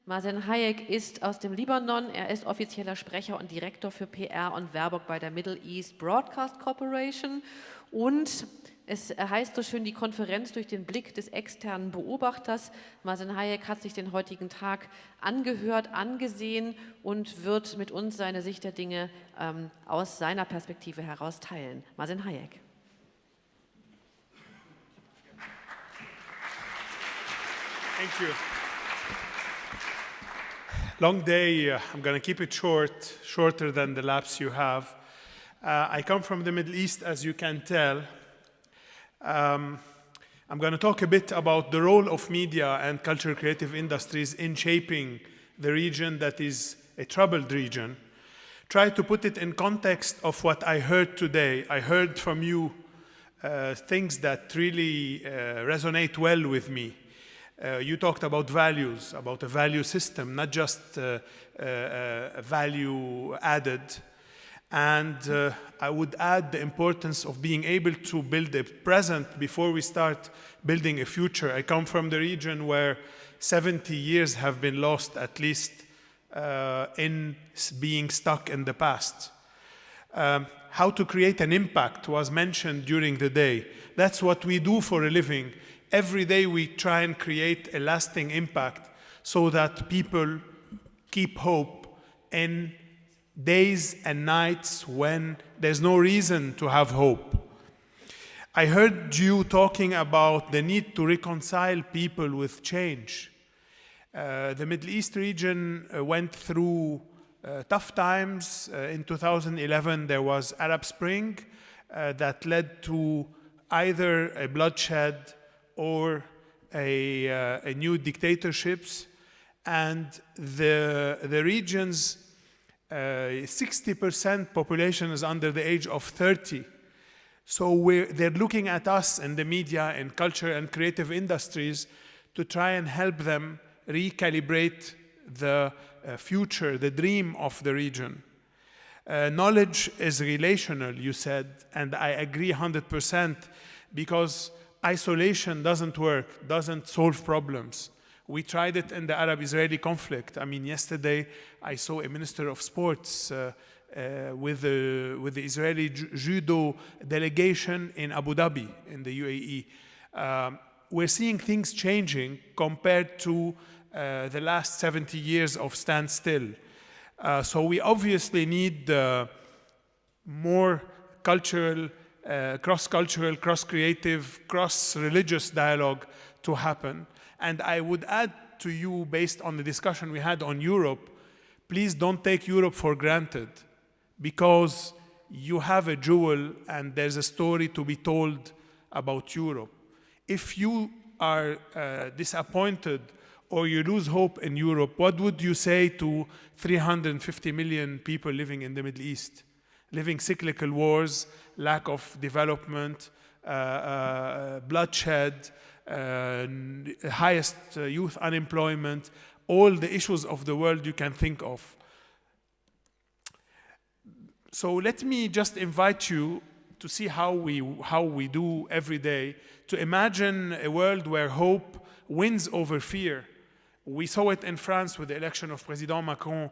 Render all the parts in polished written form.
Mazen Hayek ist aus dem Libanon. Er ist offizieller Sprecher und Direktor für PR und Werbung bei der Middle East Broadcast Corporation. Und es heißt so schön die Konferenz durch den Blick des externen Beobachters. Mazen Hayek hat sich den heutigen Tag angehört, angesehen und wird mit uns seine Sicht der Dinge aus seiner Perspektive heraus teilen. Mazen Hayek. Thank you. Long day, I'm going to keep it short, shorter than the laps you have. I come from the Middle East, as you can tell. I'm going to talk a bit about the role of media and cultural creative industries in shaping the region that is a troubled region. Try to put it in context of what I heard today. I heard from you things that really resonate well with me. You talked about values, about a value system, not just value added. And I would add the importance of being able to build a present before we start building a future. I come from the region where 70 years have been lost, at least in being stuck in the past. How to create an impact was mentioned during the day. That's what we do for a living. Every day we try and create a lasting impact so that people keep hope in days and nights when there's no reason to have hope. I heard you talking about the need to reconcile people with change. The Middle East region went through tough times. In 2011, there was Arab Spring that led to either a bloodshed or a new dictatorships, and the region's 60% population is under the age of 30. So they're looking at us in the media and culture and creative industries to try and help them recalibrate the future, the dream of the region. Knowledge is relational, you said, and I agree 100%, because isolation doesn't work, doesn't solve problems. We tried it in the Arab-Israeli conflict. I mean, yesterday I saw a minister of sports with the Israeli judo delegation in Abu Dhabi, in the UAE. We're seeing things changing compared to the last 70 years of standstill. So we obviously need more cultural, cross-cultural, cross-creative, cross-religious dialogue to happen. And I would add to you, based on the discussion we had on Europe, please don't take Europe for granted, because you have a jewel and there's a story to be told about Europe. If you are disappointed or you lose hope in Europe, what would you say to 350 million people living in the Middle East? Living cyclical wars, lack of development, bloodshed, highest youth unemployment, all the issues of the world you can think of. So let me just invite you to see how we do every day, to imagine a world where hope wins over fear. We saw it in France with the election of President Macron.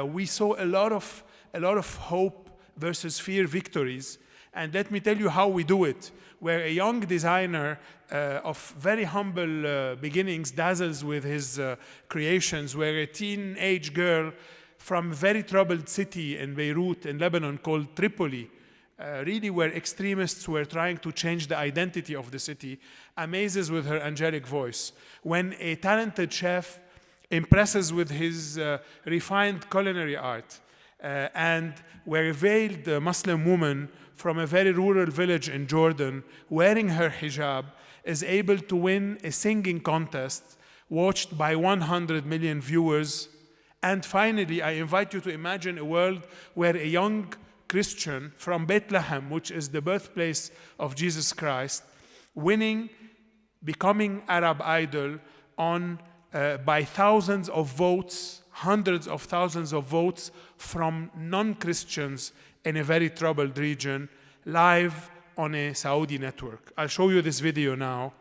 We saw a lot of hope versus fear victories. And let me tell you how we do it, where a young designer of very humble beginnings dazzles with his creations, where a teenage girl from a very troubled city in Beirut, in Lebanon, called Tripoli, really where extremists were trying to change the identity of the city, amazes with her angelic voice. When a talented chef impresses with his refined culinary art, and where a veiled Muslim woman from a very rural village in Jordan, wearing her hijab, is able to win a singing contest watched by 100 million viewers. And finally, I invite you to imagine a world where a young Christian from Bethlehem, which is the birthplace of Jesus Christ, becoming Arab Idol by thousands of votes, hundreds of thousands of votes from non-Christians in a very troubled region, live on a Saudi network. I'll show you this video now.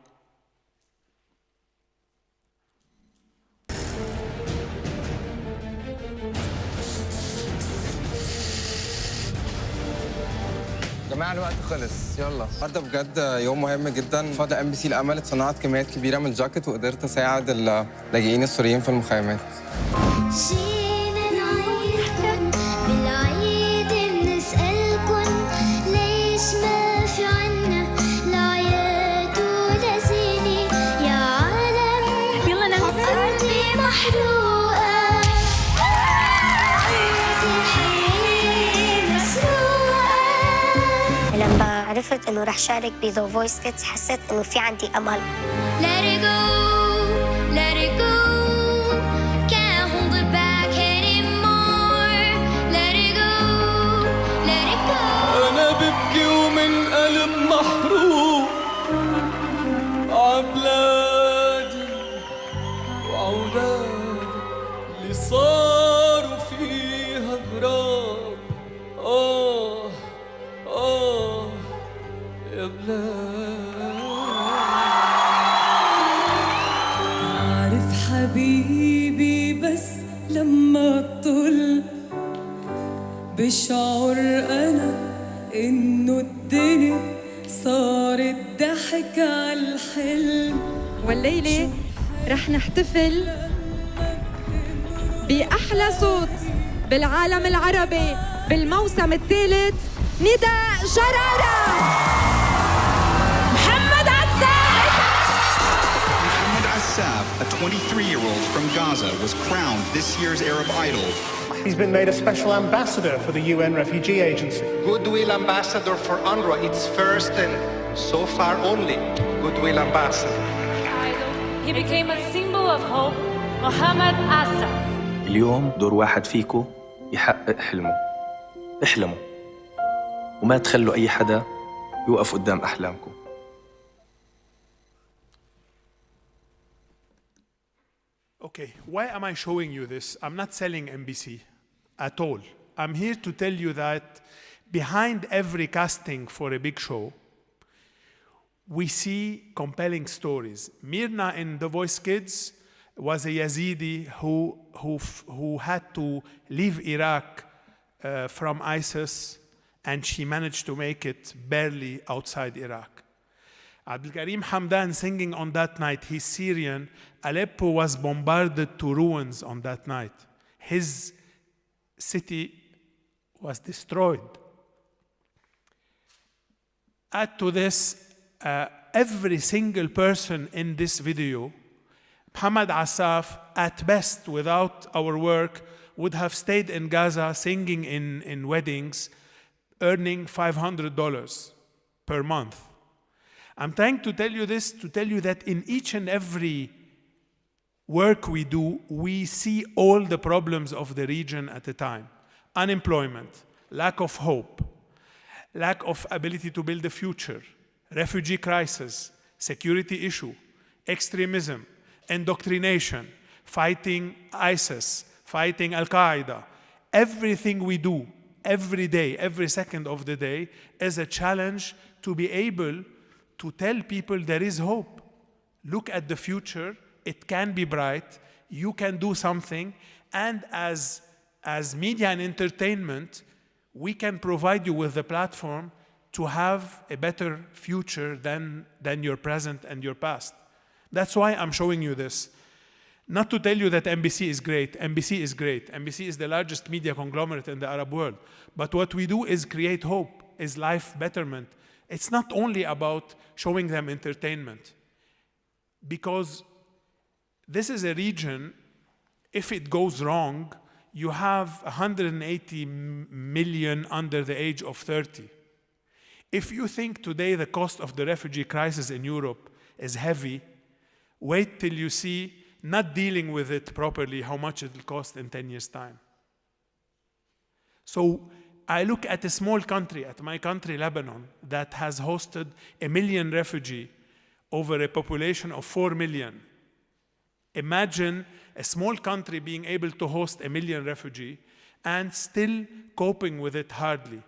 جماعة الوقت خلص يلا. النهارده بجد يوم مهم جدا. فضل MBC الأمل صنعت كميات كبيرة من الجاكيت وقدرت أساعد اللاجئين السوريين في المخيمات. لما عرفت إنه رح شارك بذا فويس كيدز حسيت إنه في عندي أمل. Let it go, let it go. Can't hold it back anymore. Let it go, let it go. أنا ببكي ومن قلب محروق عبلادي وعولادي اللي صاروا فيها غراب. يا بلاد. عارف حبيبي بس لما طل بشعر أنا إنه الدنيا صارت ضحك عالحلم. والليلة رح نحتفل بأحلى صوت بالعالم العربي بالموسم الثالث، نداء جرارة. محمد عساف. Mohammed Assaf, a 23-year-old from Gaza, was crowned this year's Arab Idol. He's been made a special ambassador for the UN Refugee Agency. Goodwill Ambassador for UNRWA, its first and so far only Goodwill Ambassador. He became a symbol of hope, Mohammed Assaf. اليوم دور واحد فيكم يحقق حلمه. احلموا وما تخلوا أي حدا يوقف قدام أحلامكم. Okay, why am I showing you this? I'm not selling MBC at all. I'm here to tell you that behind every casting for a big show, we see compelling stories. Mirna in The Voice Kids was a Yazidi who had to leave Iraq from ISIS, and she managed to make it barely outside Iraq. Abdul Karim Hamdan singing on that night, he's Syrian. Aleppo was bombarded to ruins on that night. His city was destroyed. Add to this, every single person in this video, Mohammed Assaf, at best, without our work, would have stayed in Gaza singing in weddings, earning $500 per month. I'm trying to tell you this to tell you that in each and every work we do, we see all the problems of the region at a time. Unemployment, lack of hope, lack of ability to build a future, refugee crisis, security issue, extremism, indoctrination, fighting ISIS, fighting Al-Qaeda. Everything we do, every day, every second of the day, is a challenge to be able to tell people there is hope. Look at the future, it can be bright, you can do something, and as media and entertainment, we can provide you with the platform to have a better future than your present and your past. That's why I'm showing you this. Not to tell you that MBC is great. MBC is great. MBC is the largest media conglomerate in the Arab world. But what we do is create hope, is life betterment. It's not only about showing them entertainment. Because this is a region, if it goes wrong, you have 180 million under the age of 30. If you think today the cost of the refugee crisis in Europe is heavy, wait till you see, not dealing with it properly, how much it will cost in 10 years' time. So I look at a small country, at my country, Lebanon, that has hosted 1 million refugees over a population of 4 million. Imagine a small country being able to host 1 million refugees and still coping with it hardly.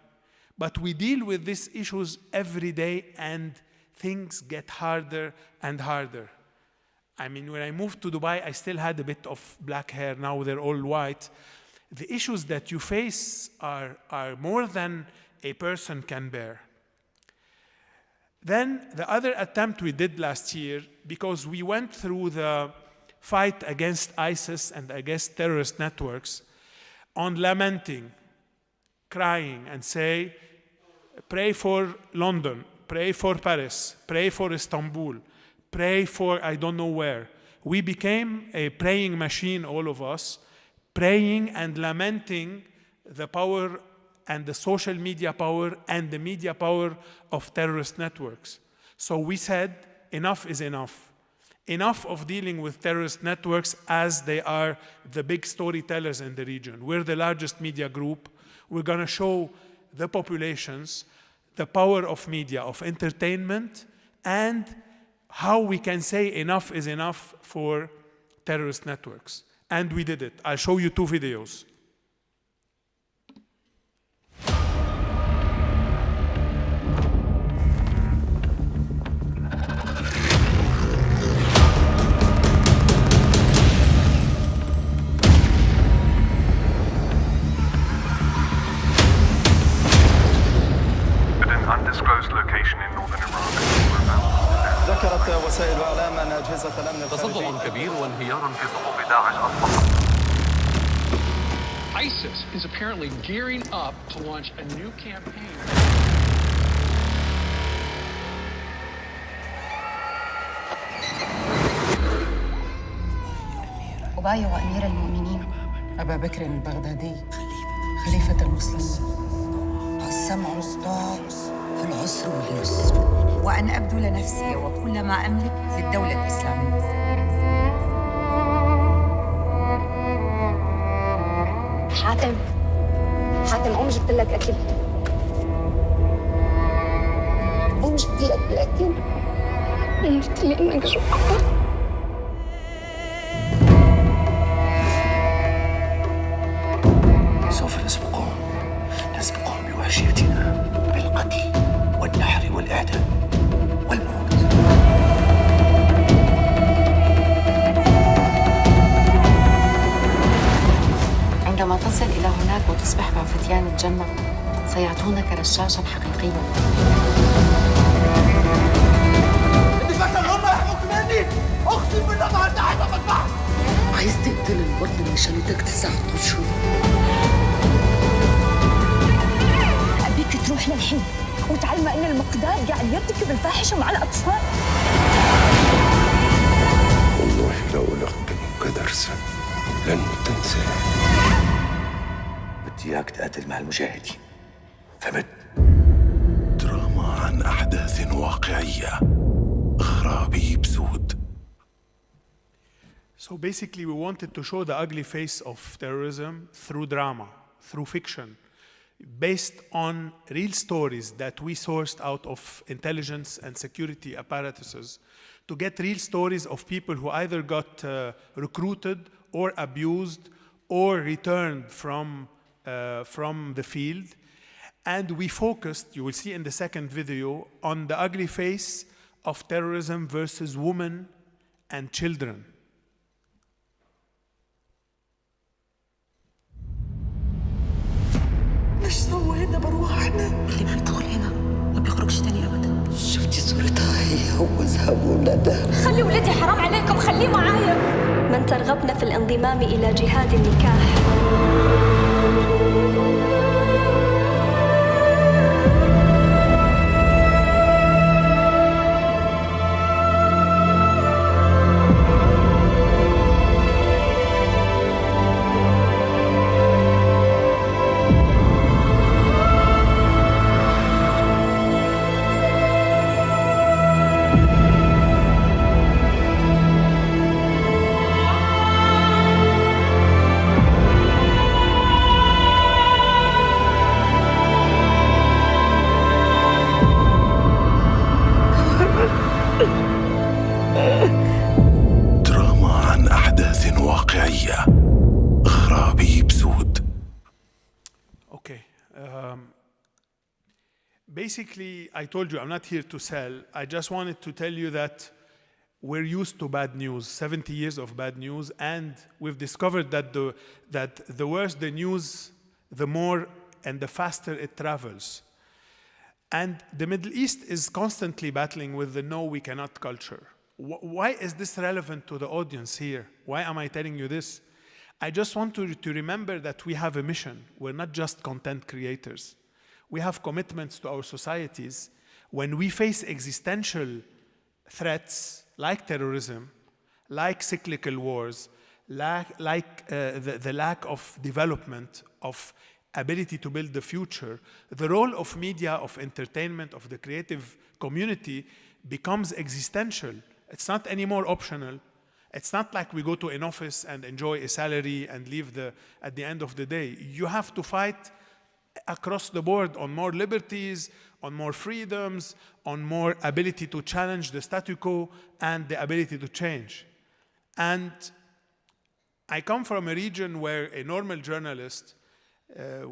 But we deal with these issues every day and things get harder and harder. I mean, when I moved to Dubai, I still had a bit of black hair. Now they're all white. The issues that you face are more than a person can bear. Then the other attempt we did last year, because we went through the fight against ISIS and against terrorist networks on lamenting, crying, and say, pray for London, pray for Paris, pray for Istanbul, pray for I don't know where. We became a praying machine, all of us, praying and lamenting the power and the social media power and the media power of terrorist networks. So we said, enough is enough. Enough of dealing with terrorist networks as they are the big storytellers in the region. We're the largest media group. We're going to show the populations the power of media, of entertainment, and how we can say enough is enough for terrorist networks. And we did it. I'll show you 2 videos. Undisclosed location in northern Iraq. ذكرت وسائل الإعلام أن أجهزة الأمن تصدع كبير وانهيار في صفوف داعش أصبح. ISIS is apparently gearing up to launch a new campaign. أبايع أمير المؤمنين أبا بكر البغدادي خليفة المسلمين السمع والطاعة في العسر واليسر وأن أبذل نفسي وكل ما أملك في الدولة الإسلامية. حاتم قوم جبت لك أكل. قوم جبت لك الأكل. قلت لي إنك جوعان. سوف نسبقهم بوحشيتنا بالقتل والنحر والإعدام والموت. عندما تصل إلى هناك وتصبح مع فتيان الجنة سيعطونك رشاشا حقيقيا. انت فاكر هم يحموك مني؟ اقسم بالله ما انت عايز اذبحك. عايز تقتل البطل مشان بدك 9 اشهر. أبيك تروح للحين وتعلم أن المقداد قاعد يرتكب الفاحشة مع الأطفال. والله لو ألقنك درسا لن تنساه. بدي إياك تقاتل مع المجاهدين. فهمت؟ دراما عن أحداث واقعية. غرابيب سود. So basically we wanted to show the ugly face of terrorism through drama, through fiction, based on real stories that we sourced out of intelligence and security apparatuses to get real stories of people who either got recruited or abused or returned from the field. And we focused, you will see in the second video, on the ugly face of terrorism versus women and children. ايش سوينا بروحنا؟ اللي ما يدخل هنا ما بيخرجش تاني ابدا. شفتي صورتها هي وجوزها وولادها؟ خلي ولدي حرام عليكم خليه معايا. من ترغبن في الانضمام إلى جهاد النكاح دراما عن أحداث واقعية. غرابيب سود. Okay. Basically, I told you I'm not here to sell. I just wanted to tell you that we're used to bad news, 70 years of bad news, and we've discovered that the worse the news, the more and the faster it travels. And the Middle East is constantly battling with the no, we cannot culture. Why is this relevant to the audience here? Why am I telling you this? I just want to remember that we have a mission. We're not just content creators. We have commitments to our societies. When we face existential threats like terrorism, like cyclical wars, like the lack of development, of ability to build the future, the role of media, of entertainment, of the creative community becomes existential. It's not anymore optional. It's not like we go to an office and enjoy a salary and leave at the end of the day. You have to fight across the board on more liberties, on more freedoms, on more ability to challenge the status quo and the ability to change. And I come from a region where a normal journalist,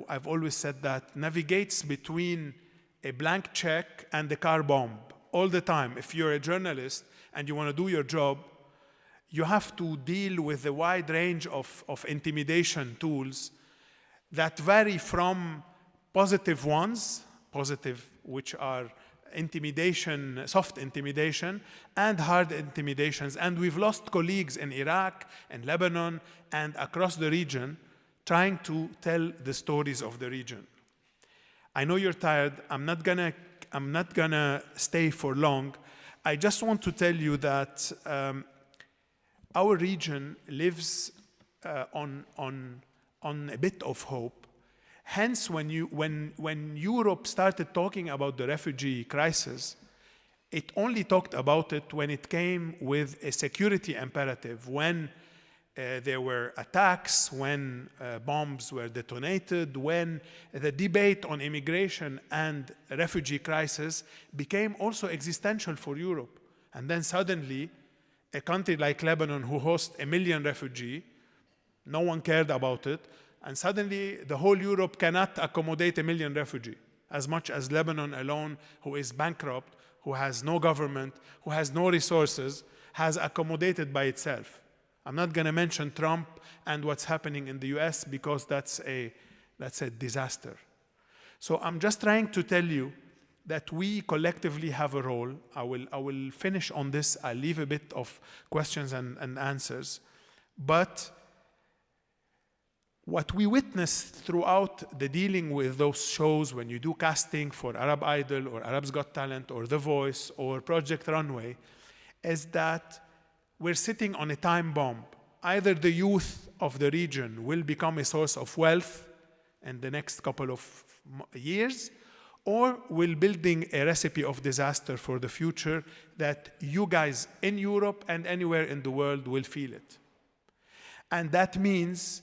I've always said that, navigates between a blank check and the car bomb all the time. If you're a journalist and you want to do your job, you have to deal with a wide range of intimidation tools that vary from positive ones, positive which are intimidation, soft intimidation, and hard intimidations. And we've lost colleagues in Iraq and Lebanon and across the region trying to tell the stories of the region. I know you're tired. I'm not gonna stay for long. I just want to tell you that our region lives on a bit of hope. Hence, when Europe started talking about the refugee crisis, it only talked about it when it came with a security imperative, when there were attacks, when bombs were detonated, when the debate on immigration and refugee crisis became also existential for Europe. And then suddenly, a country like Lebanon, who hosts 1 million refugees, no one cared about it, and suddenly the whole Europe cannot accommodate 1 million refugees, as much as Lebanon alone, who is bankrupt, who has no government, who has no resources, has accommodated by itself. I'm not going to mention Trump and what's happening in the US because that's a disaster. So I'm just trying to tell you that we collectively have a role. I will finish on this. I'll leave a bit of questions and answers. But what we witnessed throughout the dealing with those shows, when you do casting for Arab Idol or Arab's Got Talent or The Voice or Project Runway, is that we're sitting on a time bomb. Either the youth of the region will become a source of wealth in the next couple of years, or we're building a recipe of disaster for the future that you guys in Europe and anywhere in the world will feel it. And that means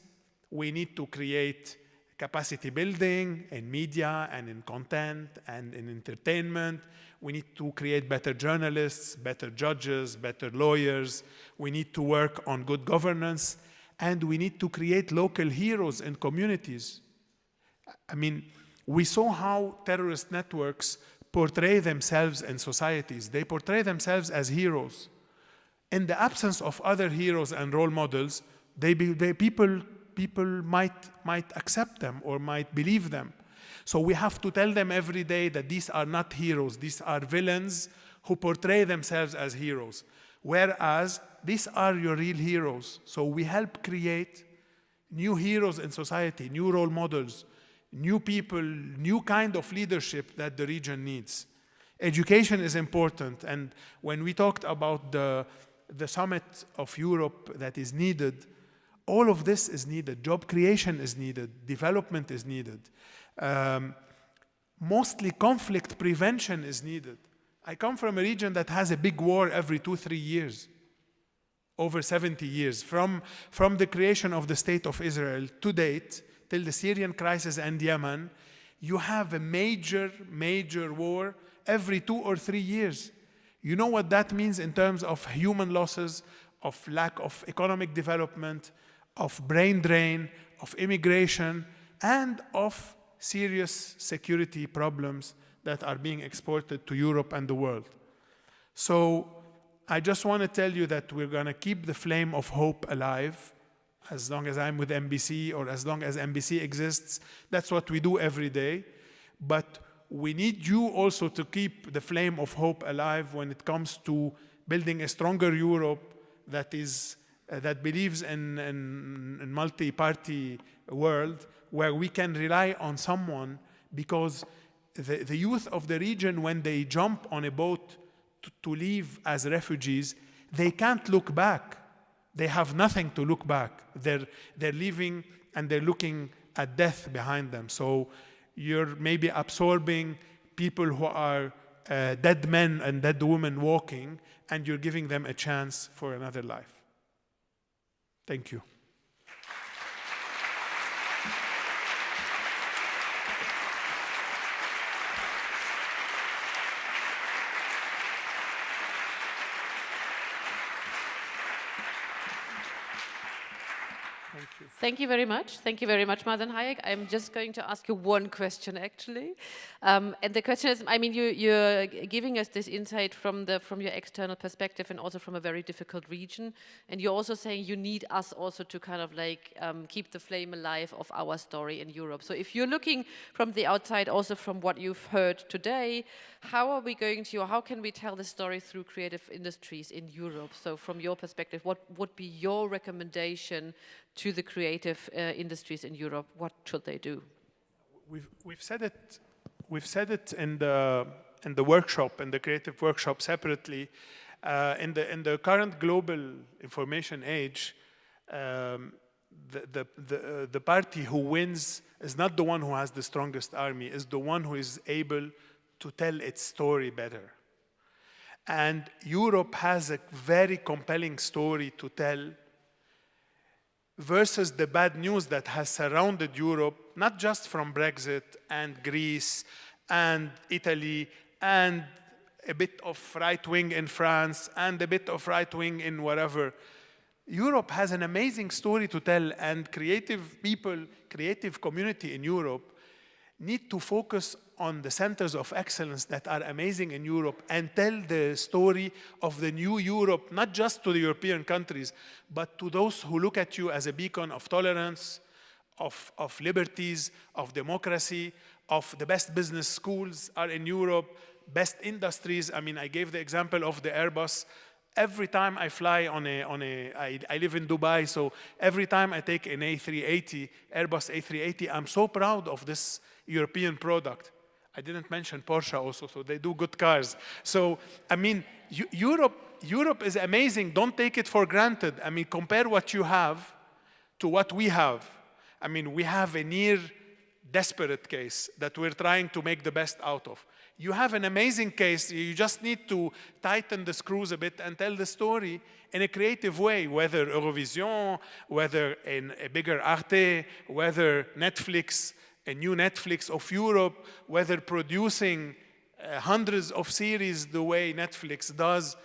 we need to create capacity building in media and in content and in entertainment. We need to create better journalists, better judges, better lawyers. We need to work on good governance, and we need to create local heroes in communities. I mean, we saw how terrorist networks portray themselves in societies. They portray themselves as heroes. In the absence of other heroes and role models, people might accept them or might believe them. So we have to tell them every day that these are not heroes. These are villains who portray themselves as heroes, whereas these are your real heroes. So we help create new heroes in society, new role models, new people, new kind of leadership that the region needs. Education is important, and when we talked about the summit of Europe that is needed, all of this is needed. Job creation is needed. Development is needed. Mostly conflict prevention is needed. I come from a region that has a big war every 2-3 years, over 70 years, from the creation of the State of Israel to date, till the Syrian crisis and Yemen. You have a major war every 2 or 3 years. You know what that means in terms of human losses, of lack of economic development, of brain drain, of immigration, and of serious security problems that are being exported to Europe and the world. So I just want to tell you that we're going to keep the flame of hope alive as long as I'm with MBC or as long as MBC exists. That's what we do every day. But we need you also to keep the flame of hope alive when it comes to building a stronger Europe that believes in multi-party world where we can rely on someone, because the youth of the region, when they jump on a boat to leave as refugees, they can't look back. They have nothing to look back. They're leaving and they're looking at death behind them. So you're maybe absorbing people who are dead men and dead women walking, and you're giving them a chance for another life. Thank you. Thank you very much. Thank you very much, Mazen Hayek. I'm just going to ask you one question, actually. And the question is, I mean, you're giving us this insight from your external perspective and also from a very difficult region. And you're also saying you need us also to kind of like keep the flame alive of our story in Europe. So if you're looking from the outside, also from what you've heard today, how can we tell the story through creative industries in Europe? So from your perspective, what would be your recommendation to the creative industries in Europe? What should they do? We've said it in the workshop, in the creative workshop separately. In the current global information age, the party who wins is not the one who has the strongest army, is the one who is able to tell its story better. And Europe has a very compelling story to tell versus the bad news that has surrounded Europe, not just from Brexit and Greece and Italy and a bit of right-wing in France and a bit of right-wing in wherever. Europe has an amazing story to tell, and creative people, creative community in Europe need to focus on the centers of excellence that are amazing in Europe and tell the story of the new Europe, not just to the European countries, but to those who look at you as a beacon of tolerance, of liberties, of democracy, of the best business schools are in Europe, best industries. I mean, I gave the example of the Airbus. Every time I fly I live in Dubai, so every time I take an A380, Airbus A380, I'm so proud of this European product. I didn't mention Porsche also, so they do good cars. So, I mean, Europe is amazing. Don't take it for granted. I mean, compare what you have to what we have. I mean, we have a near desperate case that we're trying to make the best out of. You have an amazing case. You just need to tighten the screws a bit and tell the story in a creative way, whether Eurovision, whether in a bigger Arte, whether Netflix, a new Netflix of Europe, whether producing hundreds of series the way Netflix does.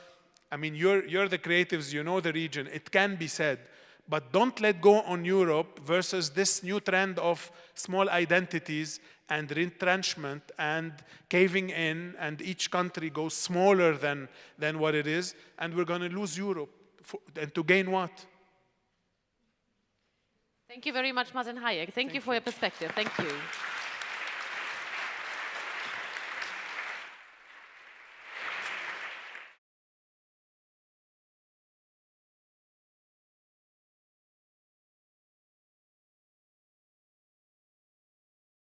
I mean, you're the creatives, you know the region. It can be said. But don't let go on Europe versus this new trend of small identities and retrenchment and caving in, and each country goes smaller than what it is, and we're going to lose Europe. And to gain what? Thank you very much, Mazen Hayek. Thank you for your perspective. Thank you.